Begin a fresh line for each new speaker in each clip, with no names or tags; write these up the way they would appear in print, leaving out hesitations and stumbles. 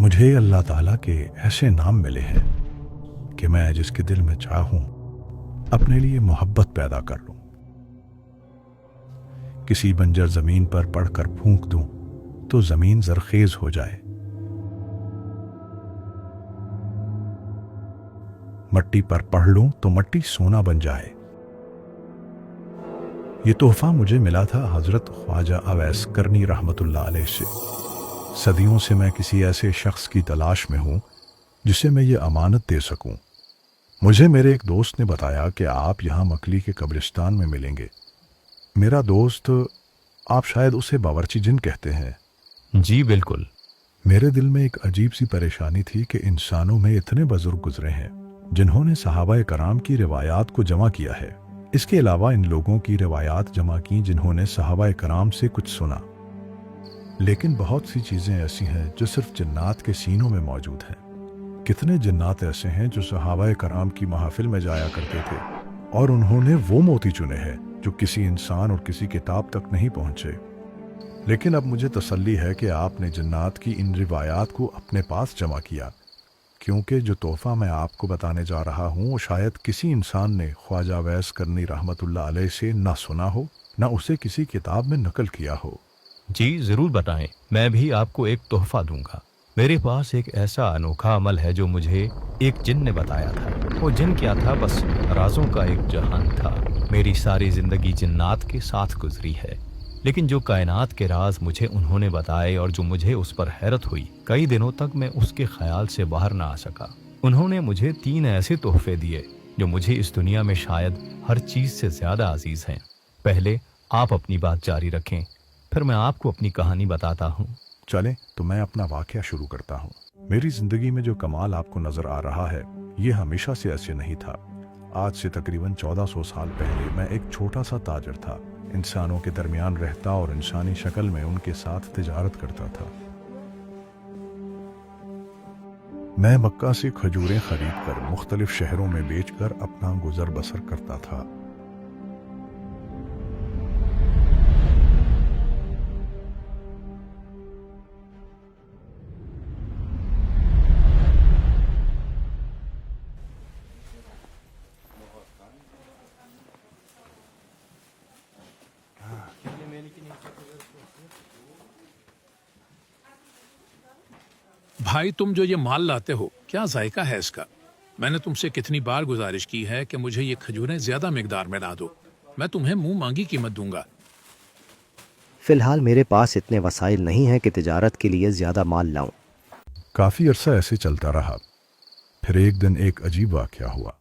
مجھے اللہ تعالیٰ کے ایسے نام ملے ہیں کہ میں جس کے دل میں چاہوں اپنے لیے محبت پیدا کر لوں، کسی بنجر زمین پر پڑھ کر پھونک دوں تو زمین زرخیز ہو جائے، مٹی پر پڑھ لوں تو مٹی سونا بن جائے۔ یہ تحفہ مجھے ملا تھا حضرت خواجہ اویس کرنی رحمت اللہ علیہ سے۔ صدیوں سے میں کسی ایسے شخص کی تلاش میں ہوں جسے میں یہ امانت دے سکوں۔ مجھے میرے ایک دوست نے بتایا کہ آپ یہاں مکلی کے قبرستان میں ملیں گے۔ میرا دوست، آپ شاید اسے باورچی جن کہتے ہیں۔
جی بالکل۔
میرے دل میں ایک عجیب سی پریشانی تھی کہ انسانوں میں اتنے بزرگ گزرے ہیں جنہوں نے صحابہ کرام کی روایات کو جمع کیا ہے۔ اس کے علاوہ ان لوگوں کی روایات جمع کی جنہوں نے صحابہ کرام سے کچھ سنا، لیکن بہت سی چیزیں ایسی ہیں جو صرف جنات کے سینوں میں موجود ہیں۔ کتنے جنات ایسے ہیں جو صحابہ کرام کی محافل میں جایا کرتے تھے اور انہوں نے وہ موتی چنے ہیں جو کسی انسان اور کسی کتاب تک نہیں پہنچے۔ لیکن اب مجھے تسلی ہے کہ آپ نے جنات کی ان روایات کو اپنے پاس جمع کیا، کیونکہ جو تحفہ میں آپ کو بتانے جا رہا ہوں وہ شاید کسی انسان نے خواجہ اویس کرنی رحمت اللہ علیہ سے نہ سنا ہو، نہ اسے کسی کتاب میں نقل کیا ہو۔
جی ضرور بتائیں، میں بھی آپ کو ایک تحفہ دوں گا۔ میرے پاس ایک ایسا انوکھا عمل ہے جو مجھے ایک جن نے بتایا تھا۔ وہ جن کیا تھا؟ بس رازوں کا ایک جہان تھا۔ میری ساری زندگی جنات کے ساتھ گزری ہے، لیکن جو کائنات کے راز مجھے انہوں نے بتائے اور جو مجھے اس پر حیرت ہوئی، کئی دنوں تک میں اس کے خیال سے باہر نہ آ سکا۔ انہوں نے مجھے 3 ایسے تحفے دیے جو مجھے اس دنیا میں شاید ہر چیز سے زیادہ عزیز ہیں۔ پہلے آپ اپنی بات جاری رکھیں، پھر میں آپ کو اپنی کہانی بتاتا ہوں۔
چلیں تو میں اپنا واقعہ شروع کرتا ہوں۔ میری زندگی میں جو کمال آپ کو نظر آ رہا ہے یہ ہمیشہ سے ایسے نہیں تھا۔ آج سے تقریباً 1400 سال پہلے میں ایک چھوٹا سا تاجر تھا، انسانوں کے درمیان رہتا اور انسانی شکل میں ان کے ساتھ تجارت کرتا تھا۔ میں مکہ سے کھجوریں خرید کر مختلف شہروں میں بیچ کر اپنا گزر بسر کرتا تھا۔
بھائی، تم جو یہ مال لاتے ہو کیا ذائقہ ہے اس کا؟ میں نے تم سے کتنی بار گزارش کی ہے کہ مجھے یہ کھجوریں زیادہ مقدار میں لا دو، میں تمہیں منہ مانگی قیمت دوں گا۔
فی الحال میرے پاس اتنے وسائل نہیں ہیں کہ تجارت کے لیے زیادہ مال لاؤں۔
کافی عرصہ ایسے چلتا رہا، پھر ایک دن ایک عجیب واقعہ ہوا۔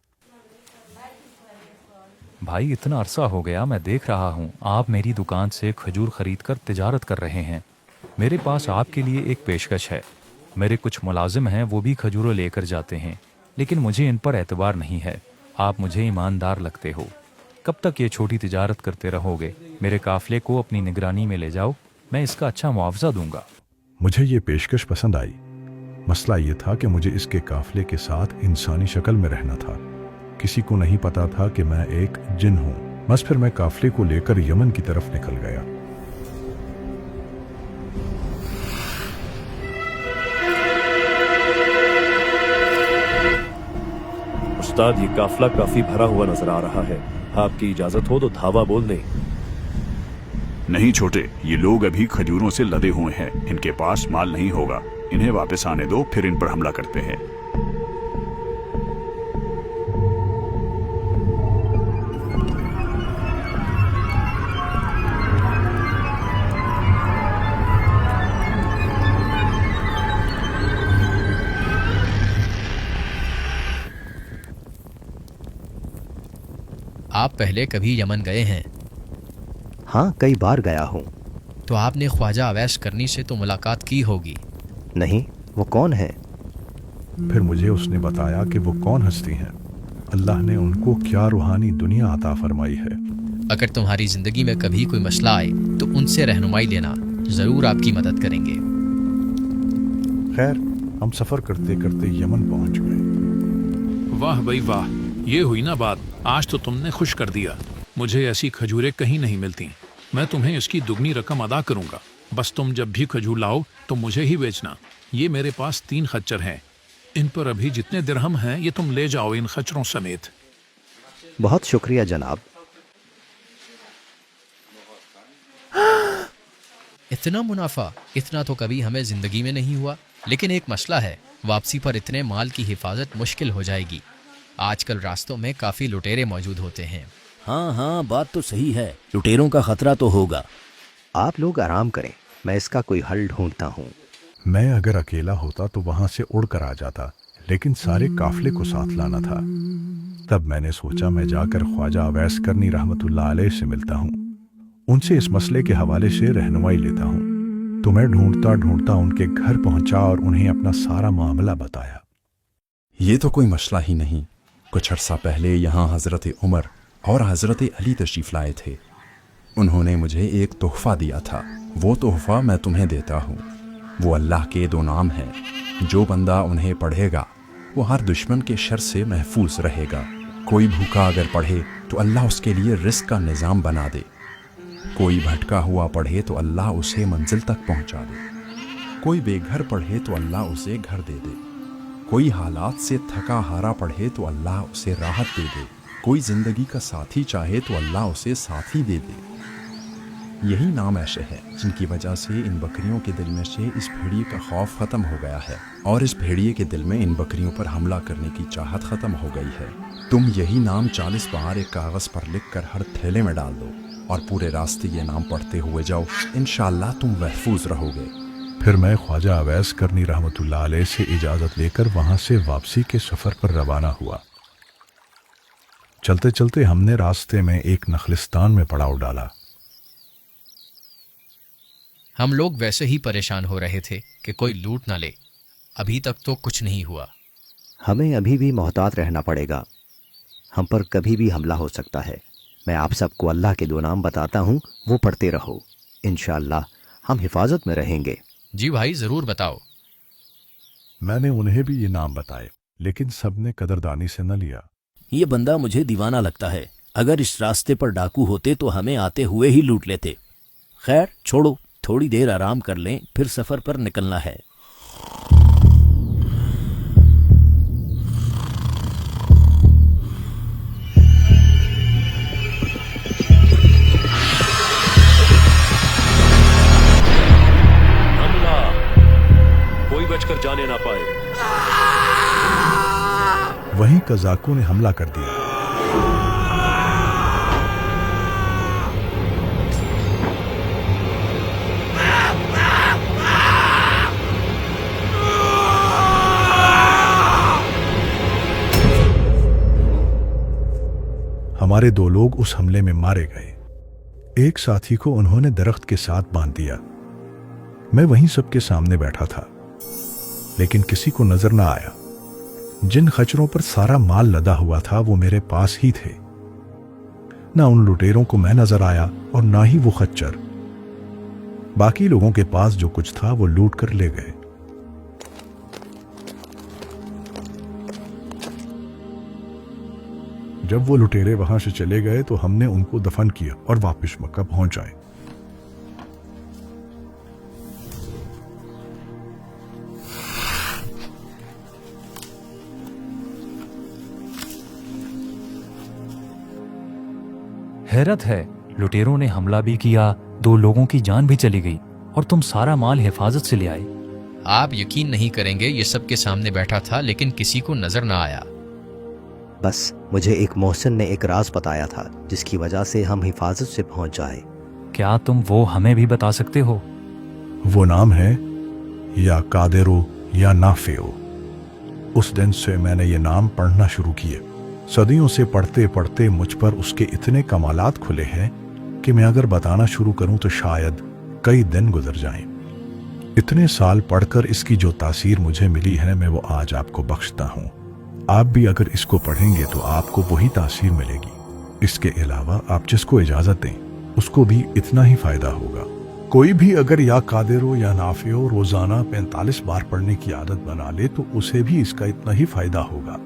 بھائی اتنا عرصہ ہو گیا میں دیکھ رہا ہوں آپ میری دکان سے کھجور خرید کر تجارت کر رہے ہیں۔ میرے پاس آپ کے لیے ایک پیشکش ہے۔ میرے کچھ ملازم ہیں، وہ بھی کھجوروں لے کر جاتے ہیں، لیکن مجھے ان پر اعتبار نہیں ہے۔ آپ مجھے ایماندار لگتے ہو۔ کب تک یہ چھوٹی تجارت کرتے رہو گے؟ میرے قافلے کو اپنی نگرانی میں لے جاؤ، میں اس کا اچھا معاوضہ دوں گا۔
مجھے یہ پیشکش پسند آئی۔ مسئلہ یہ تھا کہ مجھے اس کے قافلے کے ساتھ انسانی شکل میں رہنا تھا۔ کسی کو نہیں پتا تھا کہ میں ایک جن ہوں۔ بس پھر میں قافلے کو لے کر یمن کی طرف نکل گیا۔
استاد، یہ قافلہ کافی بھرا ہوا نظر آ رہا ہے، آپ کی اجازت ہو تو دھاوا بول دیں۔
نہیں چھوٹے، یہ لوگ ابھی کھجوروں سے لدے ہوئے ہیں، ان کے پاس مال نہیں ہوگا، انہیں واپس آنے دو، پھر ان پر حملہ کرتے ہیں۔
آپ پہلے کبھی یمن گئے ہیں؟
ہاں، کئی بار گیا ہوں۔
تو آپ نے خواجہ اویس کرنی سے تو ملاقات کی ہوگی؟
نہیں، وہ کون ہے؟
پھر مجھے اس نے بتایا کہ وہ کون ہستی ہیں، اللہ نے ان کو کیا روحانی دنیا عطا فرمائی ہے۔
اگر تمہاری زندگی میں کبھی کوئی مسئلہ آئے تو ان سے رہنمائی لینا، ضرور آپ کی مدد کریں گے۔
خیر، ہم سفر کرتے کرتے یمن پہنچ گئے۔
واہ بھائی واہ، یہ ہوئی نا بات، آج تو تم نے خوش کر دیا۔ مجھے ایسی کھجوریں کہیں نہیں ملتی، میں تمہیں اس کی دگنی رقم ادا کروں گا۔ बस तुम जब भी खजूर लाओ तो मुझे ही बेचना। ये मेरे पास 3 खच्चर हैं, इन पर अभी जितने दिरहम हैं ये तुम ले जाओ इन खच्चरों समेत।
बहुत शुक्रिया जनाब।
इतना मुनाफा, इतना तो कभी हमें जिंदगी में नहीं हुआ। लेकिन एक मसला है, वापसी पर इतने माल की हिफाजत मुश्किल हो जाएगी। आजकल रास्तों में काफी लुटेरे मौजूद होते हैं।
हाँ, बात तो सही है, लुटेरों का खतरा तो होगा।
आप लोग आराम करें, मैं इसका कोई हल ढूंढता हूँ।
मैं अगर अकेला होता तो वहां से उड़ कर आ जाता, लेकिन सारे काफले को साथ लाना था। तब मैंने सोचा मैं जाकर ख्वाजा अवैस करनी रहमतुल्लाह अलैह से मिलता हूँ, उनसे इस मसले के हवाले से रहनुमाई लेता हूँ। तो मैं ढूंढता ढूंढता उनके घर पहुंचा और उन्हें अपना सारा मामला बताया।
ये तो कोई मसला ही नहीं। कुछ अरसा पहले यहाँ हज़रत उमर और हज़रत अली तशरीफ़ लाए थे। उन्होंने मुझे एक तोहफ़ा दिया था, वो तोहफ़ा मैं तुम्हें देता हूँ। वो अल्लाह के 2 नाम हैं, जो बंदा उन्हें पढ़ेगा वो हर दुश्मन के शर से महफूज रहेगा। कोई भूखा अगर पढ़े तो अल्लाह उसके लिए रिस्क का निज़ाम बना दे। कोई भटका हुआ पढ़े तो अल्लाह उसे मंजिल तक पहुँचा दे। कोई बेघर पढ़े तो अल्लाह उसे घर दे दे। कोई हालात से थका हारा पढ़े तो अल्लाह उसे राहत दे दे। कोई ज़िंदगी का साथी चाहे तो अल्लाह उसे साथी दे दे। यही नाम ऐसे है जिनकी वजह से इन बकरियों के दिल में से इस भेड़िए का खौफ ख़त्म हो गया है, और इस भेड़िए के दिल में इन बकरियों पर हमला करने की चाहत ख़त्म हो गई है। तुम यही नाम 40 बार एक कागज़ पर लिख कर हर थैले में डाल दो और पूरे रास्ते ये नाम पढ़ते हुए जाओ, इंशाअल्लाह तुम महफूज रहोगे।
फिर मैं ख्वाजा अवैस करनी रहमतुल्लाह अलैह से इजाज़त लेकर वहां से वापसी के सफ़र पर रवाना हुआ। चलते चलते हमने रास्ते में एक नखलिस्तान में पड़ाव डाला।
हम लोग वैसे ही परेशान हो रहे थे कि कोई लूट ना ले। अभी तक तो कुछ नहीं हुआ।
हमें अभी भी मोहतात रहना पड़ेगा, हम पर कभी भी हमला हो सकता है। मैं आप सबको अल्लाह के 2 नाम बताता हूँ, वो पढ़ते रहो, इंशाअल्लाह हम हिफाजत में रहेंगे।
जी भाई, जरूर बताओ।
मैंने उन्हें भी ये नाम बताए, लेकिन सबने कदरदानी से न लिया।
ये बंदा मुझे दीवाना लगता है, अगर इस रास्ते पर डाकू होते तो हमें आते हुए ही लूट लेते। खैर छोड़ो, थोड़ी देर आराम कर लें, फिर सफर पर निकलना है।
हमला, कोई बचकर जाने ना पाए।
वहीं कज़ाकों ने हमला कर दिया। हमारे 2 लोग उस हमले में मारे गए। एक साथी को उन्होंने दरख्त के साथ बांध दिया। मैं वहीं सबके सामने बैठा था, लेकिन किसी को नजर ना आया। जिन खच्चरों पर सारा माल लदा हुआ था वो मेरे पास ही थे। ना उन लुटेरों को मैं नजर आया और ना ही वो खच्चर। बाकी लोगों के पास जो कुछ था वो लूट कर ले गए। जब वो लुटेरे वहां से चले गए तो हमने उनको दफन किया और वापस मक्का पहुंच आए।
हैरत है, लुटेरों ने हमला भी किया, 2 लोगों की जान भी चली गई, और तुम सारा माल हिफाजत से ले आए।
आप यकीन नहीं करेंगे, ये सबके सामने बैठा था लेकिन किसी को नजर ना आया।
बस मुझे एक मोहसिन ने एक राज बताया था जिसकी वजह से हम हिफाजत से पहुंच जाए।
क्या तुम वो हमें भी बता सकते हो?
वो नाम है या कादिरो या नाफिओ। उस दिन से मैंने ये नाम पढ़ना शुरू किए। सदियों से पढ़ते पढ़ते मुझ पर उसके इतने कमालात खुले हैं कि मैं अगर बताना शुरू करूं तो शायद कई दिन गुजर जाएं। इतने साल पढ़कर इसकी जो तासीर मुझे मिली है मैं वो आज आपको बख्शता हूं। आप भी अगर इसको पढ़ेंगे तो आपको वही तासीर मिलेगी। इसके अलावा आप जिसको इजाजत दें उसको भी इतना ही फायदा होगा। कोई भी अगर या कादिरो या नाफिओ रोजाना 45 बार पढ़ने की आदत बना ले तो उसे भी इसका इतना ही फायदा होगा।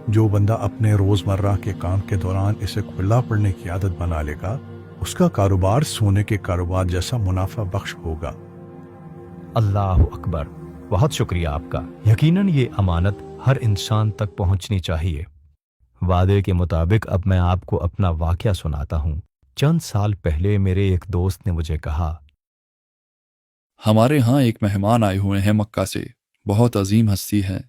जो बंदा अपने रोजमर्रा के काम के दौरान इसे खुला पढ़ने की आदत बना लेगा اس کا کاروبار سونے کے کاروبار جیسا منافع بخش ہوگا۔
अल्लाह अकबर। बहुत शुक्रिया आपका। यकीनन ये अमानत हर इंसान तक पहुंचनी चाहिए। वादे के मुताबिक अब मैं आपको अपना वाकया सुनाता हूँ। चंद साल पहले मेरे एक दोस्त ने मुझे कहा,
हमारे यहाँ एक मेहमान आए हुए हैं मक्का से, बहुत अजीम हस्ती है।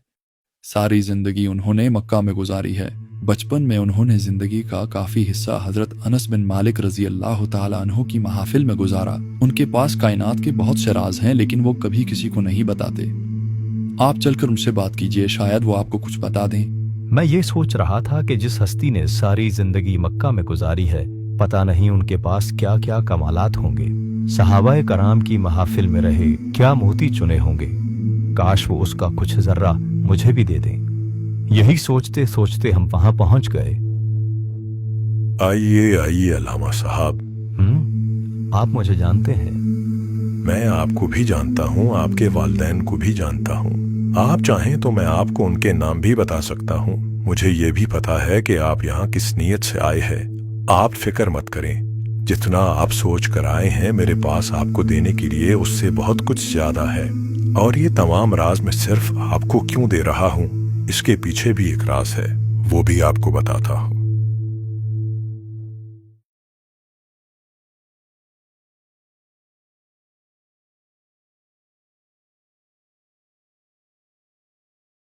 सारी जिंदगी उन्होंने मक्का में गुजारी है। बचपन में उन्होंने जिंदगी का काफी हिस्सा हजरत अनस बिन मालिक रजी अल्लाह ताला अन्हु की महाफिल में गुजारा। उनके पास कायनात के बहुत से राज हैं, लेकिन वो कभी किसी को नहीं बताते। आप चलकर उनसे बात कीजिए, शायद वो आपको कुछ बता दें।
मैं ये सोच रहा था कि जिस हस्ती ने सारी जिंदगी मक्का में गुजारी है, पता नहीं उनके पास क्या क्या कमालात होंगे। सहाबाए कराम की महाफिल में रहे क्या मोती चुने होंगे। काश वो उसका कुछ जर्रा मुझे भी दे दें। यही सोचते सोचते हम वहां पहुंच गए।
आइए आइए अल्लामा साहब।
आप मुझे जानते हैं?
मैं आपको भी जानता हूँ, आपके वालिदैन को भी जानता हूँ। आप चाहें तो मैं आपको उनके नाम भी बता सकता हूँ। मुझे ये भी पता है कि आप यहाँ किस नीयत से आए हैं। आप फिक्र मत करें, जितना आप सोच कर आए हैं मेरे पास आपको देने के लिए उससे बहुत कुछ ज्यादा है। और ये तमाम राज मैं सिर्फ आपको क्यों दे रहा हूँ, इसके पीछे भी एक राज है, वो भी आपको बताता हूँ।